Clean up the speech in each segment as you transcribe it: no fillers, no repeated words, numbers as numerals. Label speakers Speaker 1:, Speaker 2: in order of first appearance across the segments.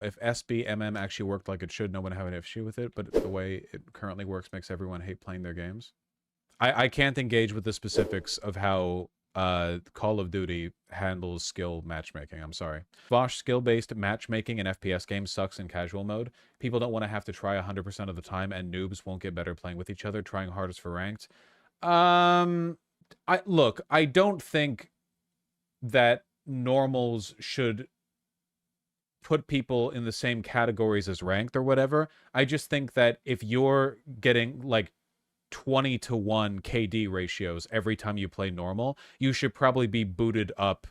Speaker 1: If SBMM actually worked like it should, no one would have an issue with it, but the way it currently works makes everyone hate playing their games. I can't engage with the specifics of how Call of Duty handles skill matchmaking. I'm sorry. Vaush skill-based matchmaking in FPS games sucks in casual mode. People don't want to have to try 100% of the time, and noobs won't get better playing with each other, trying hardest for ranked. Look, I don't think that normals should put people in the same categories as ranked or whatever. I just think that if you're getting like 20-to-1 KD ratios every time you play normal, you should probably be booted up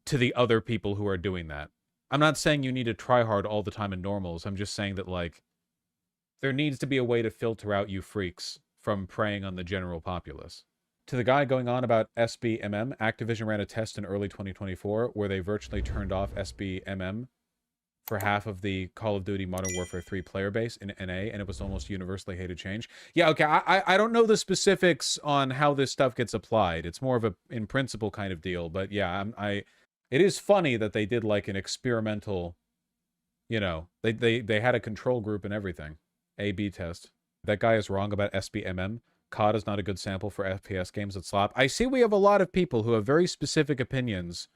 Speaker 1: to the other people who are doing that. I'm not saying you need to try hard all the time in normals. I'm just saying that, like, there needs to be a way to filter out you freaks from preying on the general populace. To the guy going on about SBMM, Activision ran a test in early 2024 where they virtually turned off SBMM for half of the Call of Duty Modern Warfare 3 player base in NA, and it was almost universally hated change. Yeah, okay, I don't know the specifics on how this stuff gets applied. It's more of a in principle kind of deal, but yeah, it is funny that they did like an experimental, you know, they had a control group and everything. A/B test. That guy is wrong about SBMM. COD is not a good sample for FPS games that slap. I see we have a lot of people who have very specific opinions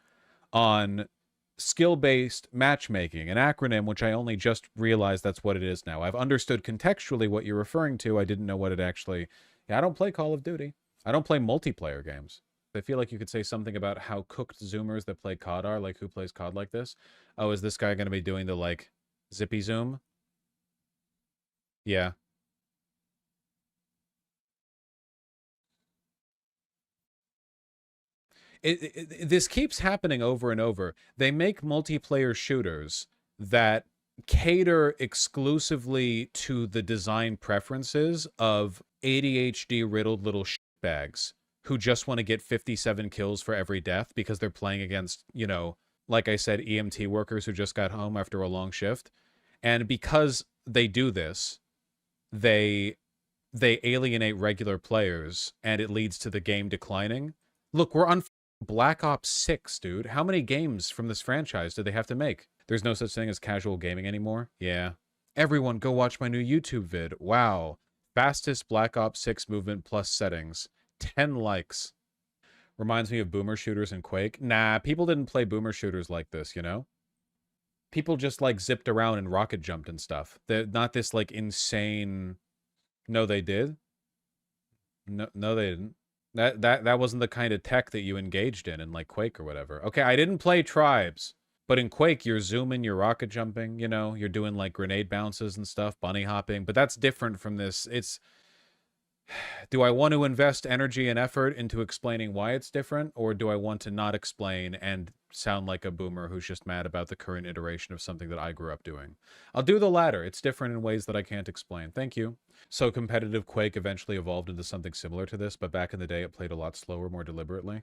Speaker 1: on skill-based matchmaking, an acronym which I only just realized that's what it is now. I've understood contextually what you're referring to. I didn't know what it actually... Yeah, I don't play Call of Duty. I don't play multiplayer games. I feel like you could say something about how cooked Zoomers that play COD are, like who plays COD like this. Oh, is this guy going to be doing the, like, zippy zoom? Yeah. This keeps happening over and over. They make multiplayer shooters that cater exclusively to the design preferences of ADHD-riddled little shitbags who just want to get 57 kills for every death because they're playing against, you know, like I said, EMT workers who just got home after a long shift. And because they do this, they alienate regular players, and it leads to the game declining. Look, we're on Black Ops 6, dude. How many games from this franchise do they have to make? There's no such thing as casual gaming anymore? Yeah. Everyone, go watch my new YouTube vid. Wow. Fastest Black Ops 6 movement plus settings. 10 likes. Reminds me of boomer shooters in Quake. Nah, people didn't play boomer shooters like this, you know? People just, like, zipped around and rocket jumped and stuff. They're not this, like, insane... No, they did? No, they didn't. That wasn't the kind of tech that you engaged in like Quake or whatever. Okay, I didn't play Tribes, but in Quake, you're zooming, you're rocket jumping, you know, you're doing like grenade bounces and stuff, bunny hopping, but that's different from this. It's... Do I want to invest energy and effort into explaining why it's different, or do I want to not explain and sound like a boomer who's just mad about the current iteration of something that I grew up doing? I'll do the latter. It's different in ways that I can't explain. Thank you. So competitive Quake eventually evolved into something similar to this, but back in the day it played a lot slower, more deliberately.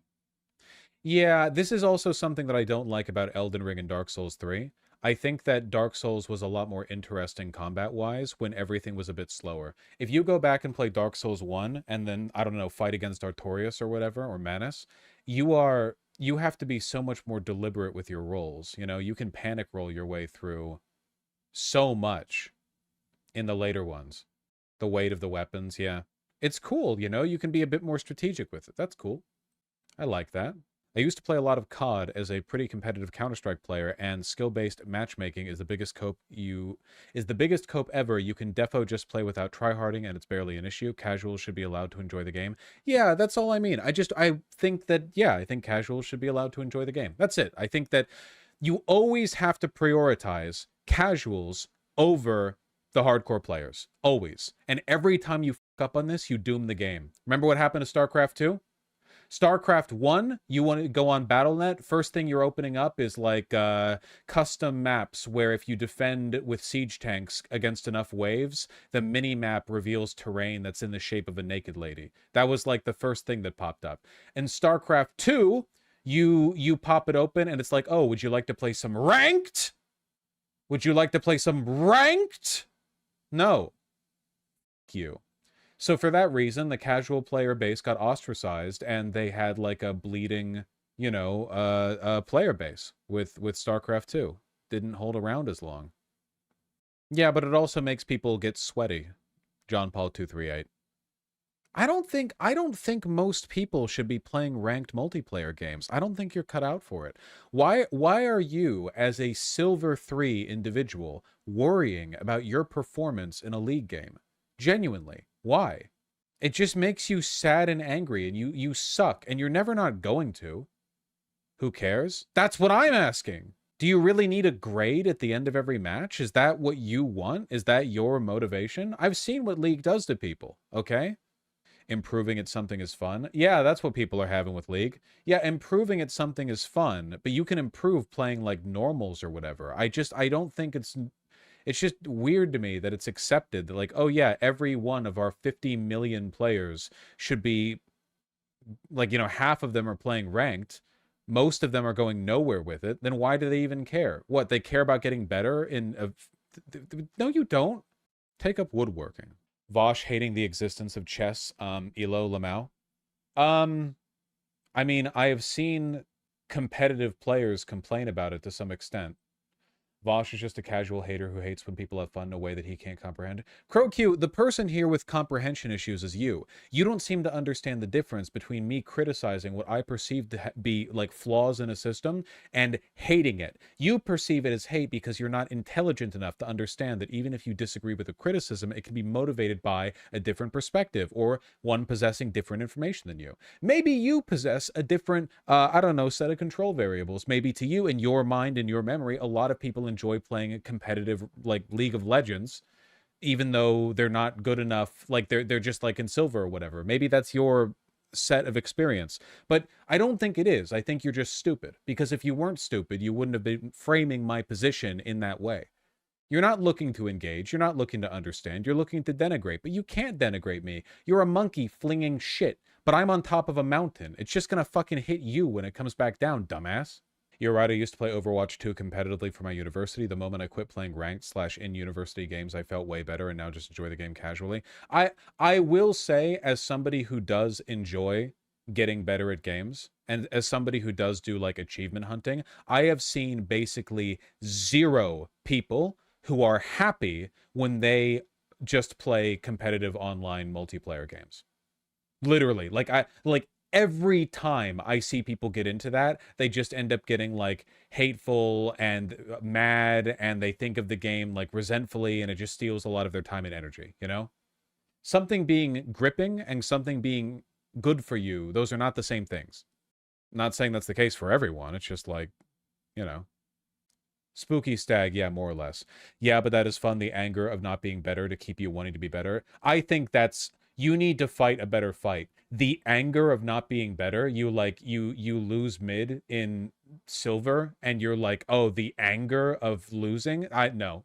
Speaker 1: Yeah, this is also something that I don't like about Elden Ring and Dark Souls 3. I think that Dark Souls was a lot more interesting combat-wise when everything was a bit slower. If you go back and play Dark Souls 1 and then, I don't know, fight against Artorias or whatever, or Manus, you have to be so much more deliberate with your rolls. You know, you can panic roll your way through so much in the later ones. The weight of the weapons, yeah. It's cool, you know? You can be a bit more strategic with it. That's cool. I like that. I used to play a lot of COD as a pretty competitive Counter-Strike player, and skill-based matchmaking is the biggest cope ever. You can defo just play without tryharding, and it's barely an issue. Casuals should be allowed to enjoy the game. Yeah, that's all I mean. I think that, yeah, I think casuals should be allowed to enjoy the game. That's it. I think that you always have to prioritize casuals over the hardcore players. Always. And every time you fuck up on this, you doom the game. Remember what happened to StarCraft 2? StarCraft 1, you want to go on Battle.net, first thing you're opening up is like custom maps where if you defend with siege tanks against enough waves, the mini-map reveals terrain that's in the shape of a naked lady. That was like the first thing that popped up. In StarCraft 2, you pop it open and it's like, oh, would you like to play some ranked? Would you like to play some ranked? No. F you. So for that reason, the casual player base got ostracized, and they had like a bleeding, you know, player base with StarCraft 2. didn't hold around as long. Yeah, but it also makes people get sweaty. John Paul 238. I don't think most people should be playing ranked multiplayer games. I don't think you're cut out for it. Why are you, as a silver 3 individual, worrying about your performance in a league game? Genuinely. Why? It just makes you sad and angry, and you suck, and you're never not going to. Who cares? That's what I'm asking. Do you really need a grade at the end of every match? Is that what you want? Is that your motivation? I've seen what League does to people, okay? Improving at something is fun. Yeah, that's what people are having with League. Yeah, improving at something is fun, but you can improve playing like normals or whatever. I don't think it's just weird to me that it's accepted that, like, oh yeah, every one of our 50 million players should be like, you know, half of them are playing ranked. Most of them are going nowhere with it. Then why do they even care? What, they care about getting better in a... No, you don't. Take up woodworking. Vaush hating the existence of chess, Elo Lamau. I mean, I have seen competitive players complain about it to some extent. Vaush is just a casual hater who hates when people have fun in a way that he can't comprehend. CrowQ, the person here with comprehension issues is you. You don't seem to understand the difference between me criticizing what I perceive to be like flaws in a system and hating it. You perceive it as hate because you're not intelligent enough to understand that even if you disagree with a criticism, it can be motivated by a different perspective or one possessing different information than you. Maybe you possess a different, I don't know, set of control variables. Maybe to you, in your mind, in your memory, a lot of people enjoy playing a competitive like League of Legends, even though they're not good enough, like they're just like in silver or whatever. Maybe that's your set of experience, but I don't think it is. I think you're just stupid, because if you weren't stupid, you wouldn't have been framing my position in that way. You're not looking to engage, you're not looking to understand, you're looking to denigrate, but you can't denigrate me. You're a monkey flinging shit, but I'm on top of a mountain. It's just gonna fucking hit you when it comes back down, dumbass. You're right, I used to play Overwatch 2 competitively for my university. The moment I quit playing ranked / in-university games, I felt way better and now just enjoy the game casually. I will say, as somebody who does enjoy getting better at games, and as somebody who does do like achievement hunting, I have seen basically 0 people who are happy when they just play competitive online multiplayer games. Literally, like every time I see people get into that, they just end up getting like hateful and mad, and they think of the game like resentfully, and it just steals a lot of their time and energy, you know? Something being gripping and something being good for you, those are not the same things. I'm not saying that's the case for everyone. It's just like, you know. Spooky Stag, yeah, more or less. Yeah, but that is fun, the anger of not being better to keep you wanting to be better. I think that's... You need to fight a better fight. The anger of not being better, you lose mid in silver, and you're like, oh, the anger of losing? No.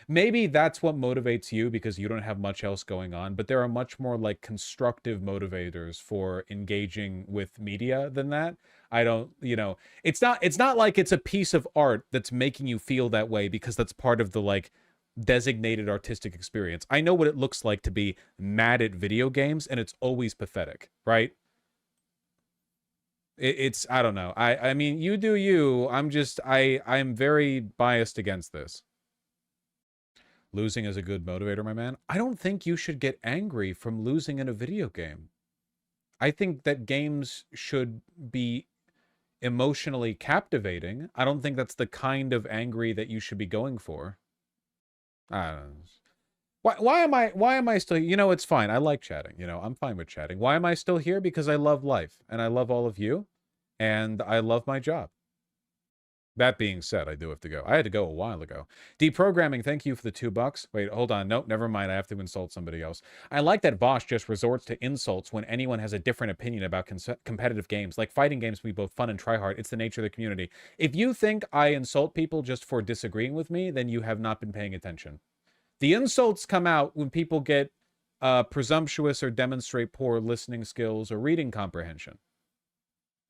Speaker 1: Maybe that's what motivates you because you don't have much else going on, but there are much more like constructive motivators for engaging with media than that. I don't, you know, it's not like it's a piece of art that's making you feel that way because that's part of the like designated artistic experience. I know what it looks like to be mad at video games, and it's always pathetic, right? It's I don't know. I mean, you do you. I'm very biased against this. Losing is a good motivator, my man. I don't think you should get angry from losing in a video game. I think that games should be emotionally captivating. I don't think that's the kind of angry that you should be going for. I don't know. Why am I still, you know, it's fine. I like chatting, you know, I'm fine with chatting. Why am I still here? Because I love life, and I love all of you, and I love my job. That being said, I do have to go. I had to go a while ago. Deprogramming, thank you for the $2. Wait, hold on. Nope, never mind. I have to insult somebody else. I like that Vaush just resorts to insults when anyone has a different opinion about competitive games. Like fighting games can be both fun and try hard. It's the nature of the community. If you think I insult people just for disagreeing with me, then you have not been paying attention. The insults come out when people get presumptuous or demonstrate poor listening skills or reading comprehension.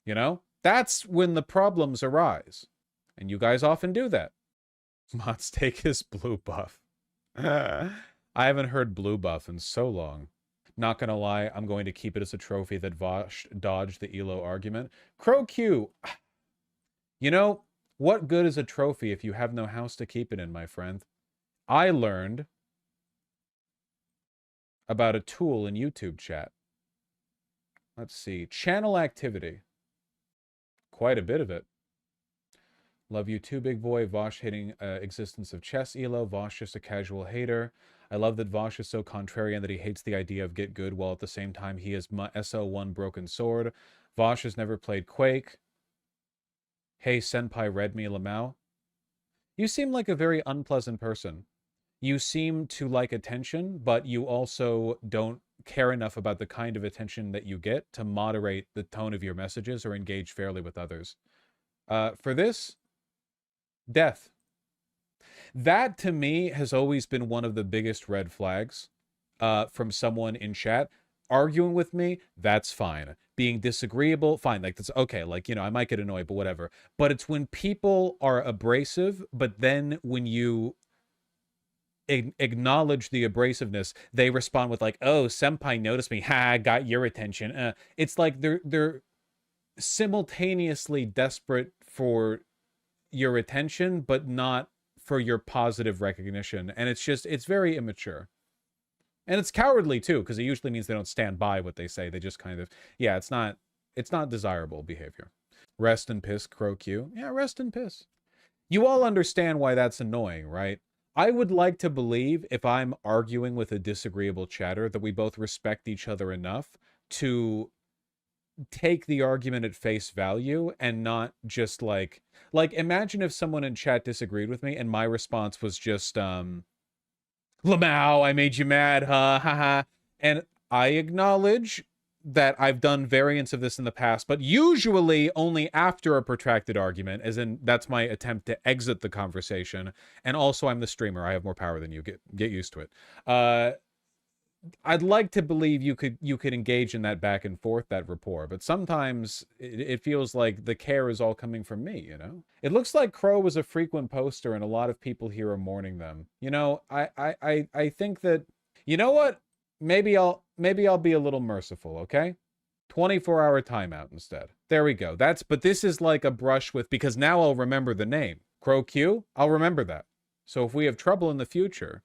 Speaker 1: You know? That's when the problems arise. And you guys often do that. Mods take his blue buff. I haven't heard blue buff in so long. Not gonna lie, I'm going to keep it as a trophy that Vaush dodged the Elo argument. CrowQ, you know, What good is a trophy if you have no house to keep it in, my friend? I learned about a tool in YouTube chat. Let's see. Channel activity. Quite a bit of it. Love you too, big boy. Vaush hating existence of chess elo. Vaush just a casual hater. I love that Vaush is so contrarian that he hates the idea of get good while at the same time he is my SL1 broken sword. Vaush has never played Quake. Hey, Senpai read me Lamau. You seem like a very unpleasant person. You seem to like attention, but you also don't care enough about the kind of attention that you get to moderate the tone of your messages or engage fairly with others. For this, death. That, to me, has always been one of the biggest red flags from someone in chat. Arguing with me, that's fine. Being disagreeable, fine. Like, that's okay. Like, you know, I might get annoyed, but whatever. But it's when people are abrasive, but then when you acknowledge the abrasiveness, they respond with like, oh, senpai noticed me. Ha, got your attention. It's like they're simultaneously desperate for your attention, but not for your positive recognition. And it's very immature. And it's cowardly too, because it usually means they don't stand by what they say. They just kind of, yeah, it's not desirable behavior. Rest and piss, Crow Q. Yeah, rest and piss. You all understand why that's annoying, right? I would like to believe, if I'm arguing with a disagreeable chatter, that we both respect each other enough to take the argument at face value and not just like imagine if someone in chat disagreed with me and my response was just Lamau, I made you mad, ha ha ha. And I acknowledge that I've done variants of this in the past, but usually only after a protracted argument, as in that's my attempt to exit the conversation. And also I'm the streamer. I have more power than you. Get used to it. I'd like to believe you could engage in that back and forth, that rapport, but sometimes it feels like the care is all coming from me, you know? It looks like Crow was a frequent poster and a lot of people here are mourning them. You know, I think that, you know what? Maybe I'll be a little merciful, okay? 24-hour timeout instead. There we go. But this is like a brush with, because now I'll remember the name. Crow Q, I'll remember that. So if we have trouble in the future,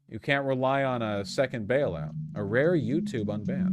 Speaker 1: you can't rely on a second bailout. A rare YouTube unban.